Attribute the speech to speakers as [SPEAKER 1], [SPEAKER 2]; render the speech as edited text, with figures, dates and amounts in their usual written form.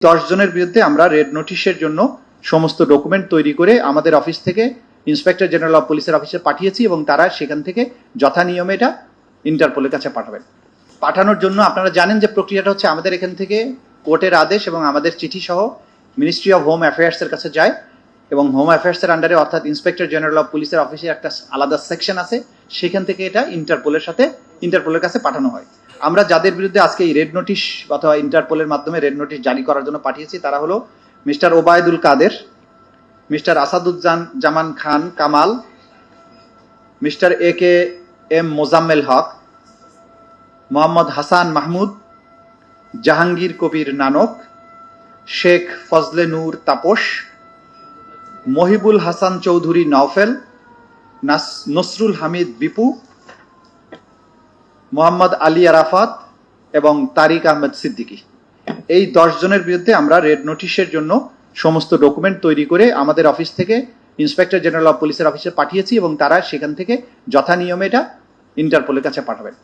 [SPEAKER 1] 10 জনের বিরুদ্ধে আমরা রেড নোটিশের জন্য সমস্ত ডকুমেন্ট তৈরি করে আমাদের অফিস থেকে ইন্সপেক্টর জেনারেল অফ পুলিশের অফিসে পাঠিয়েছি এবং তারা সেখান থেকে যথানিয়মে এটা ইন্টারপোলের কাছে পাঠাবেন। পাঠানোর জন্য আপনারা জানেন যে প্রক্রিয়াটা হচ্ছে আমাদের এখান থেকে কোর্টের আদেশ এবং আমাদের চিঠি সহ মিনিস্ট্রি অফ হোম অ্যাফেয়ার্সের কাছে যায় এবং হোম অ্যাফেয়ার্সের আন্ডারে অর্থাৎ ইন্সপেক্টর জেনারেল অফ পুলিশের অফিসে একটা আলাদা সেকশন আছে, সেখান থেকে এটা ইন্টারপোলের কাছে পাঠানো হয়। আমরা যাদের বিরুদ্ধে আজকে এই রেড নোটিশ অথবা ইন্টারপোলের মাধ্যমে রেড নোটিশ জারি করার জন্য পাঠিয়েছি তারা হলো mister Obaidul Quader, mister Asaduzzaman Khan Kamal, mister AKM Mozammel Haque, Mohammad Hasan Mahmud, Jahangir Kabir Nanak, Sheikh Fazle Noor Taposh, Mohibul Hasan Chowdhury Naufel, Nasrul Hamid Bipu, Mohammad Ali Arafat এবং তারিক আহমেদ সিদ্দিকী। এই 10 জনের বিরুদ্ধে আমরা রেড নোটিশের জন্য সমস্ত ডকুমেন্ট তৈরি করে আমাদের অফিস থেকে ইন্সপেক্টর জেনারেল অফ পুলিশের অফিসে পাঠিয়েছি এবং তারা সেখান থেকে যথানিয়মে এটা ইন্টারপোলের কাছে পাঠাবেন।